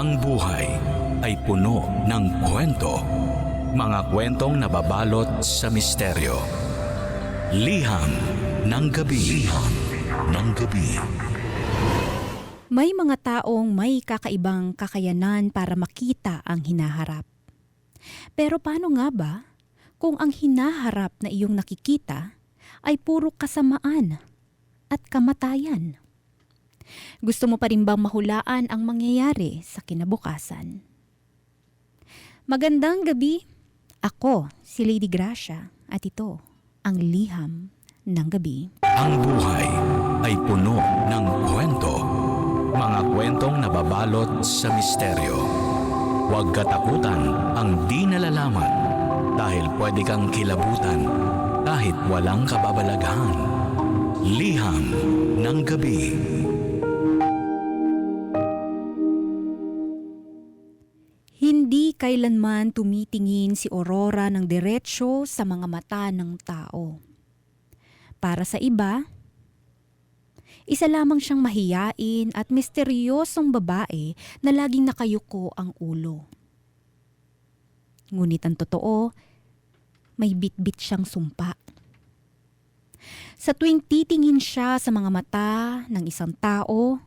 Ang buhay ay puno ng kwento. Mga kwentong nababalot sa misteryo. Liham ng gabi. Liham ng gabi. May mga taong may kakaibang kakayanan para makita ang hinaharap. Pero paano nga ba kung ang hinaharap na iyong nakikita ay puro kasamaan at kamatayan? Gusto mo pa rin bang mahulaan ang mangyayari sa kinabukasan? Magandang gabi. Ako si Lady Gracia at ito ang Liham ng Gabi. Ang buhay ay puno ng kwento. Mga kwentong nababalot sa misteryo. Huwag katakutan ang di nalalaman dahil pwede kang kilabutan kahit walang kababalaghan. Liham ng Gabi. Hindi kailanman tumitingin si Aurora ng diretsyo sa mga mata ng tao. Para sa iba, isa lamang siyang mahiyain at misteryosong babae na laging nakayuko ang ulo. Ngunit ang totoo, may bitbit siyang sumpa. Sa tuwing titingin siya sa mga mata ng isang tao,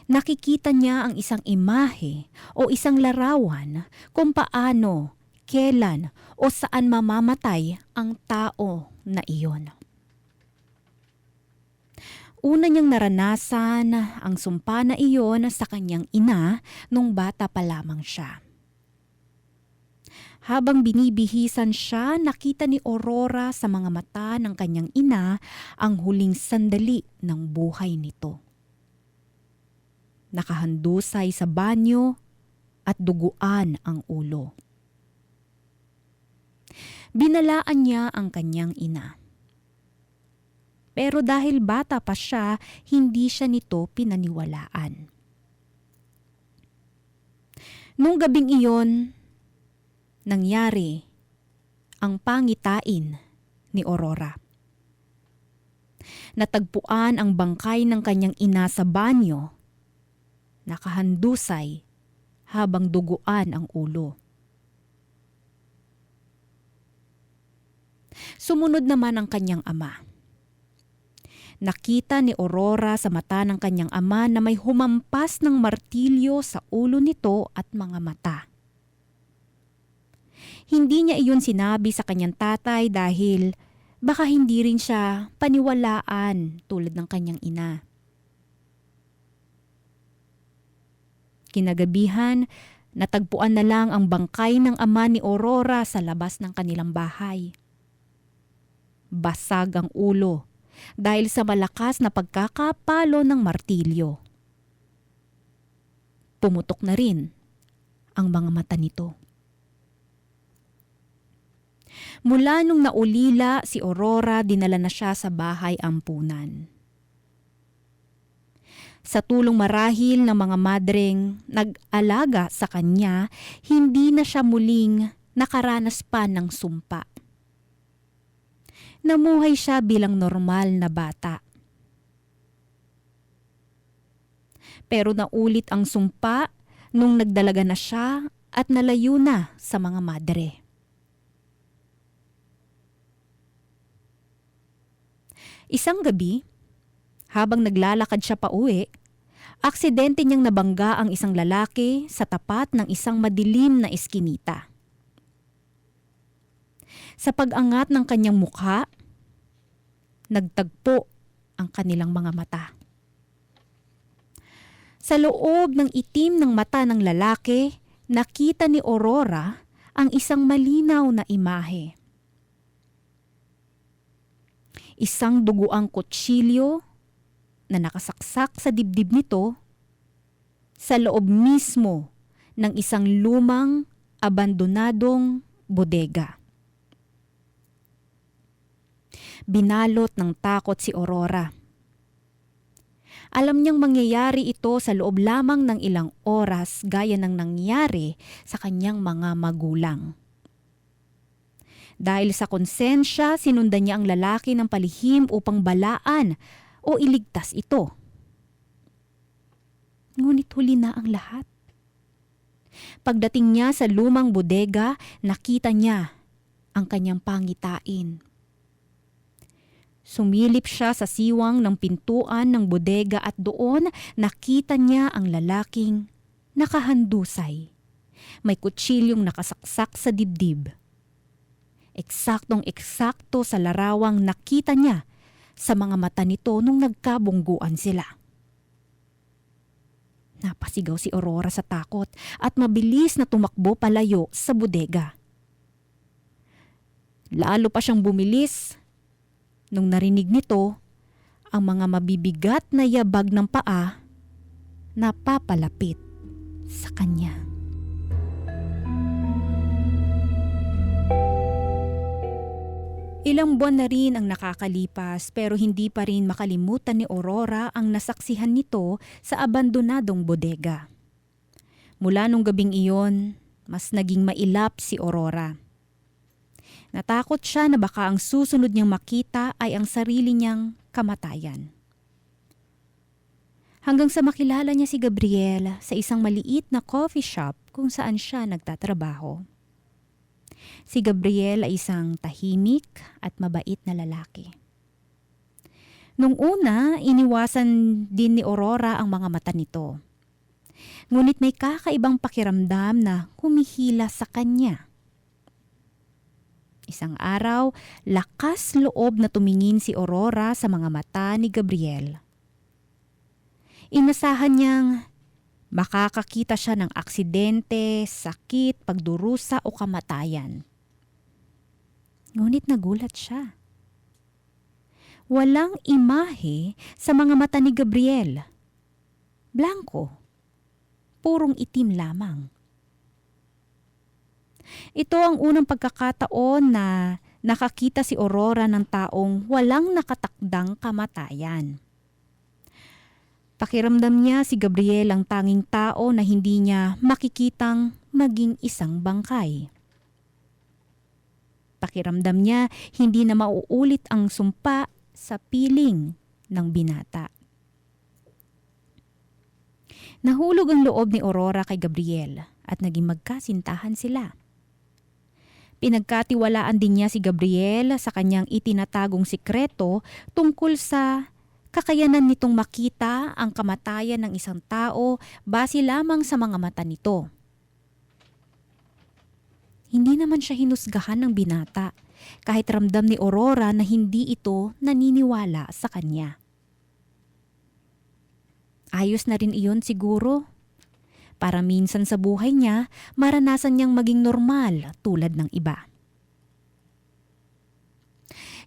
nakikita niya ang isang imahe o isang larawan kung paano, kailan o saan mamamatay ang tao na iyon. Una niyang naranasan ang sumpa na iyon sa kanyang ina nung bata pa lamang siya. Habang binibihisan siya, nakita ni Aurora sa mga mata ng kanyang ina ang huling sandali ng buhay nito. Nakahandusay sa banyo at duguan ang ulo. Binalaan niya ang kanyang ina. Pero dahil bata pa siya, hindi siya nito pinaniwalaan. Nung gabing iyon, nangyari ang pangitain ni Aurora. Natagpuan ang bangkay ng kanyang ina sa banyo, nakahandusay habang duguan ang ulo. Sumunod naman ang kanyang ama. Nakita ni Aurora sa mata ng kanyang ama na may humampas ng martilyo sa ulo nito at mga mata. Hindi niya iyon sinabi sa kanyang tatay dahil baka hindi rin siya paniwalaan tulad ng kanyang ina. Kinagabihan, natagpuan na lang ang bangkay ng ama ni Aurora sa labas ng kanilang bahay. Basag ang ulo dahil sa malakas na pagkakapalo ng martilyo. Pumutok na rin ang mga mata nito. Mula nung naulila si Aurora, dinala na siya sa bahay ampunan. Sa tulong marahil ng mga madreng nag-alaga sa kanya, hindi na siya muling nakaranas pa ng sumpa. Namuhay siya bilang normal na bata. Pero naulit ang sumpa nung nagdalaga na siya at nalayo na sa mga madre. Isang gabi, habang naglalakad siya pauwi, aksidente niyang nabangga ang isang lalaki sa tapat ng isang madilim na eskinita. Sa pag-angat ng kanyang mukha, nagtagpo ang kanilang mga mata. Sa loob ng itim ng mata ng lalaki, nakita ni Aurora ang isang malinaw na imahe. Isang duguang kutsilyo na nakasaksak sa dibdib nito sa loob mismo ng isang lumang, abandonadong bodega. Binalot ng takot si Aurora. Alam niyang mangyayari ito sa loob lamang ng ilang oras gaya ng nangyari sa kanyang mga magulang. Dahil sa konsensya, sinundan niya ang lalaki ng palihim upang balaan o iligtas ito. Ngunit huli na ang lahat. Pagdating niya sa lumang bodega, nakita niya ang kanyang pangitain. Sumilip siya sa siwang ng pintuan ng bodega at doon nakita niya ang lalaking nakahandusay. May kutsilyong nakasaksak sa dibdib. Eksaktong-eksakto sa larawang nakita niya sa mga mata nito nung nagkabungguan sila. Napasigaw si Aurora sa takot at mabilis na tumakbo palayo sa bodega. Lalo pa siyang bumilis nung narinig nito ang mga mabibigat na yabag ng paa na papalapit sa kanya. Ilang buwan na rin ang nakakalipas pero hindi pa rin makalimutan ni Aurora ang nasaksihan nito sa abandonadong bodega. Mula nung gabing iyon, mas naging mailap si Aurora. Natakot siya na baka ang susunod niyang makita ay ang sarili niyang kamatayan. Hanggang sa makilala niya si Gabriel sa isang maliit na coffee shop kung saan siya nagtatrabaho. Si Gabriel ay isang tahimik at mabait na lalaki. Nung una, iniwasan din ni Aurora ang mga mata nito. Ngunit may kakaibang pakiramdam na humihila sa kanya. Isang araw, lakas loob na tumingin si Aurora sa mga mata ni Gabriel. Inasahan niyang makakakita siya ng aksidente, sakit, pagdurusa o kamatayan. Ngunit nagulat siya. Walang imahe sa mga mata ni Gabriel. Blanko. Purong itim lamang. Ito ang unang pagkakataon na nakakita si Aurora ng taong walang nakatakdang kamatayan. Pakiramdam niya si Gabriel ang tanging tao na hindi niya makikitang maging isang bangkay. Pakiramdam niya hindi na mauulit ang sumpa sa piling ng binata. Nahulog ang loob ni Aurora kay Gabriel at naging magkasintahan sila. Pinagkatiwalaan din niya si Gabriel sa kanyang itinatagong sikreto tungkol sa kakayanan nitong makita ang kamatayan ng isang tao base lamang sa mga mata nito. Hindi naman siya hinusgahan ng binata kahit ramdam ni Aurora na hindi ito naniniwala sa kanya. Ayos na rin iyon siguro. Para minsan sa buhay niya, maranasan niyang maging normal tulad ng iba.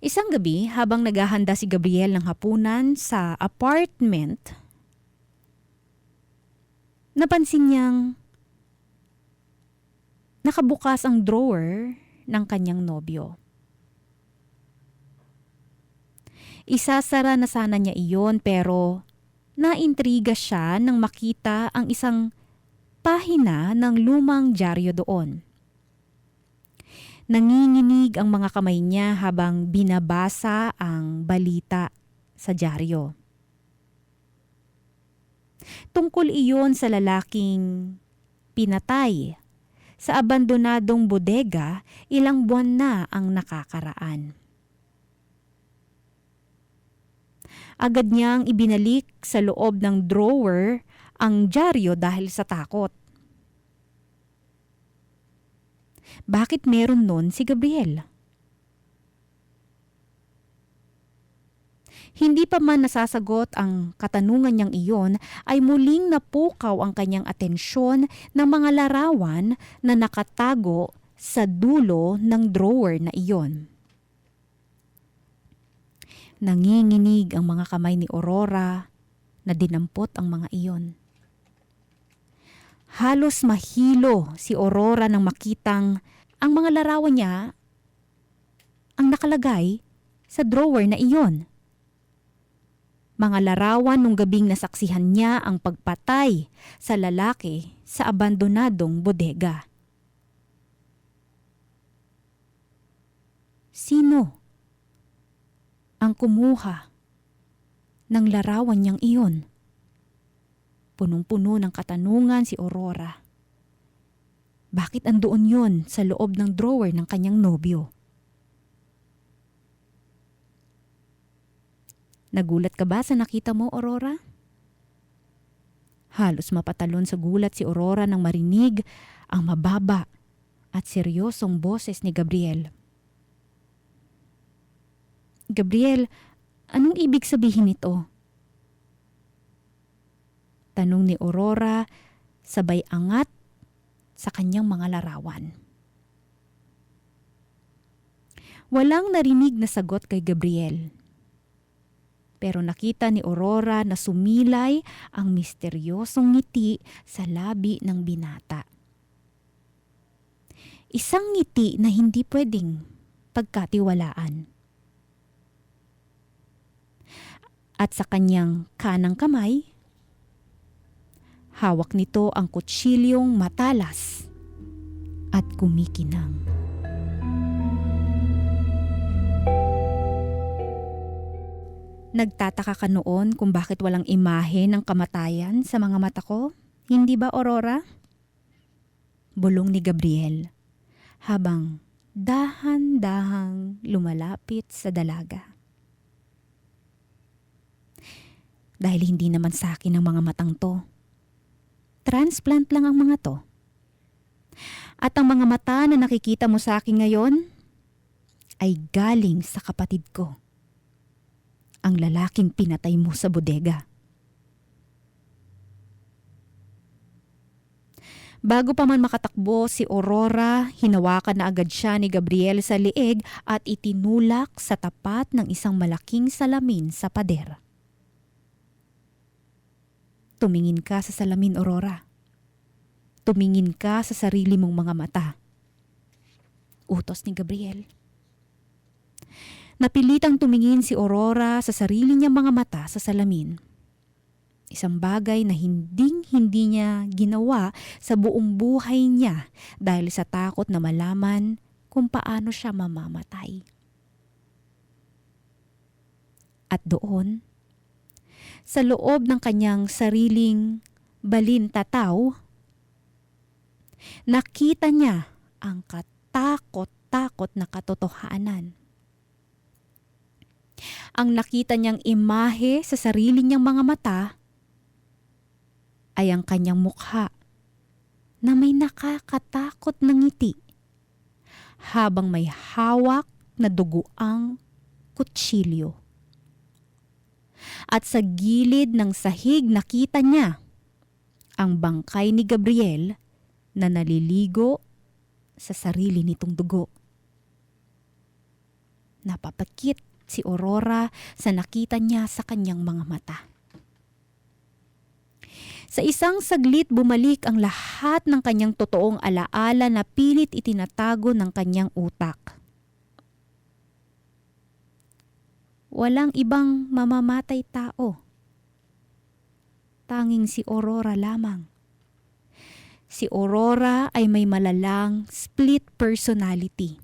Isang gabi, habang naghahanda si Gabriel ng hapunan sa apartment, napansin niyang nakabukas ang drawer ng kanyang nobyo. Isasara na sana niya iyon pero naintriga siya nang makita ang isang pahina ng lumang dyaryo doon. Nanginginig ang mga kamay niya habang binabasa ang balita sa dyaryo. Tungkol iyon sa lalaking pinatay sa abandonadong bodega ilang buwan na ang nakakaraan. Agad niyang ibinalik sa loob ng drawer ang dyaryo dahil sa takot. Bakit meron nun si Gabriel? Hindi pa man nasasagot ang katanungan niyang iyon ay muling napukaw ang kanyang atensyon ng mga larawan na nakatago sa dulo ng drawer na iyon. Nanginginig ang mga kamay ni Aurora na dinampot ang mga iyon. Halos mahilo si Aurora nang makitang ang mga larawan niya ang nakalagay sa drawer na iyon. Mga larawan nung gabing nasaksihan niya ang pagpatay sa lalaki sa abandonadong bodega. Sino ang kumuha ng larawan niyang iyon? Punong-puno ng katanungan si Aurora. Bakit andoon yun sa loob ng drawer ng kanyang nobyo? Nagulat ka ba sa nakita mo, Aurora? Halos mapatalon sa gulat si Aurora nang marinig ang mababa at seryosong boses ni Gabriel. Gabriel, anong ibig sabihin nito? Tanong ni Aurora, sabay angat sa kanyang mga larawan. Walang narinig na sagot kay Gabriel. Pero nakita ni Aurora na sumilay ang misteryosong ngiti sa labi ng binata. Isang ngiti na hindi pwedeng pagkatiwalaan. At sa kanyang kanang kamay, hawak nito ang kutsilyong matalas at kumikinang. Nagtataka ka noon kung bakit walang imahe ng kamatayan sa mga mata ko? Hindi ba, Aurora? Bulong ni Gabriel habang dahan-dahang lumalapit sa dalaga. Dahil hindi naman sa akin ang mga matang to. Transplant lang ang mga to. At ang mga mata na nakikita mo sa akin ngayon ay galing sa kapatid ko. Ang lalaking pinatay mo sa bodega. Bago pa man makatakbo si Aurora, hinawakan na agad siya ni Gabriel sa liig at itinulak sa tapat ng isang malaking salamin sa pader. Tumingin ka sa salamin, Aurora. Tumingin ka sa sarili mong mga mata. Utos ni Gabriel. Napilitang tumingin si Aurora sa sarili niyang mga mata sa salamin. Isang bagay na hindi niya ginawa sa buong buhay niya dahil sa takot na malaman kung paano siya mamamatay. At doon, sa loob ng kanyang sariling balintataw, nakita niya ang katakot-takot na katotohanan. Ang nakita niyang imahe sa sarili niyang mga mata ay ang kanyang mukha na may nakakatakot na ngiti habang may hawak na duguang kutsilyo. At sa gilid ng sahig nakita niya ang bangkay ni Gabriel na naliligo sa sarili nitong dugo. Napapakit si Aurora sa nakita niya sa kanyang mga mata. Sa isang saglit bumalik ang lahat ng kanyang totoong alaala na pilit itinatago ng kanyang utak. Walang ibang mamamatay tao. Tanging si Aurora lamang. Si Aurora ay may malalang split personality.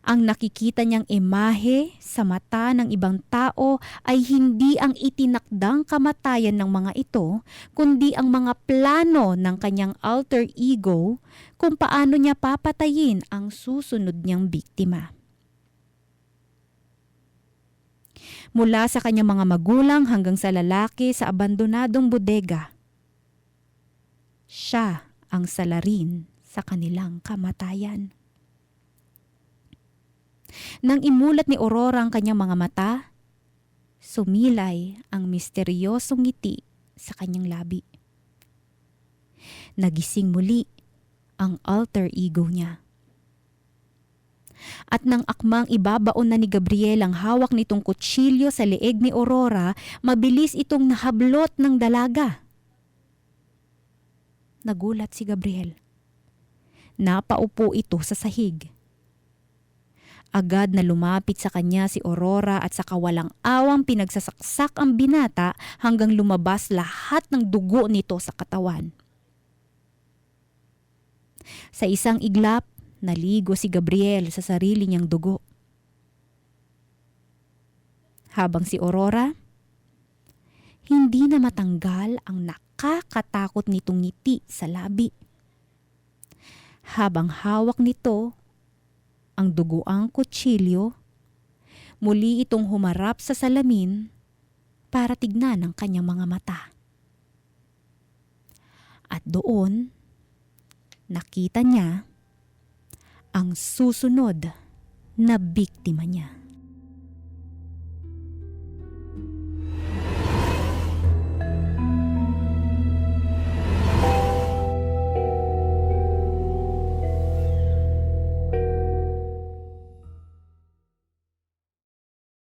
Ang nakikita niyang imahe sa mata ng ibang tao ay hindi ang itinakdang kamatayan ng mga ito, kundi ang mga plano ng kanyang alter ego kung paano niya papatayin ang susunod niyang biktima. Mula sa kanyang mga magulang hanggang sa lalaki sa abandonadong bodega, siya ang salarin sa kanilang kamatayan. Nang imulat ni Aurora ang kanyang mga mata, sumilay ang misteryosong ngiti sa kanyang labi. Nagising muli ang alter ego niya. At nang akmang ibabaon na ni Gabriel ang hawak nitong kutsilyo sa leeg ni Aurora, mabilis itong nahablot ng dalaga. Nagulat si Gabriel. Napaupo ito sa sahig. Agad na lumapit sa kanya si Aurora at sa kawalang awang pinagsasaksak ang binata hanggang lumabas lahat ng dugo nito sa katawan. Sa isang iglap, naligo si Gabriel sa sarili niyang dugo. Habang si Aurora, hindi na matanggal ang nakakatakot nitong ngiti sa labi. Habang hawak nito ang duguang kutsilyo, muli itong humarap sa salamin para tignan ang kanyang mga mata. At doon, nakita niya ang susunod na biktima niya.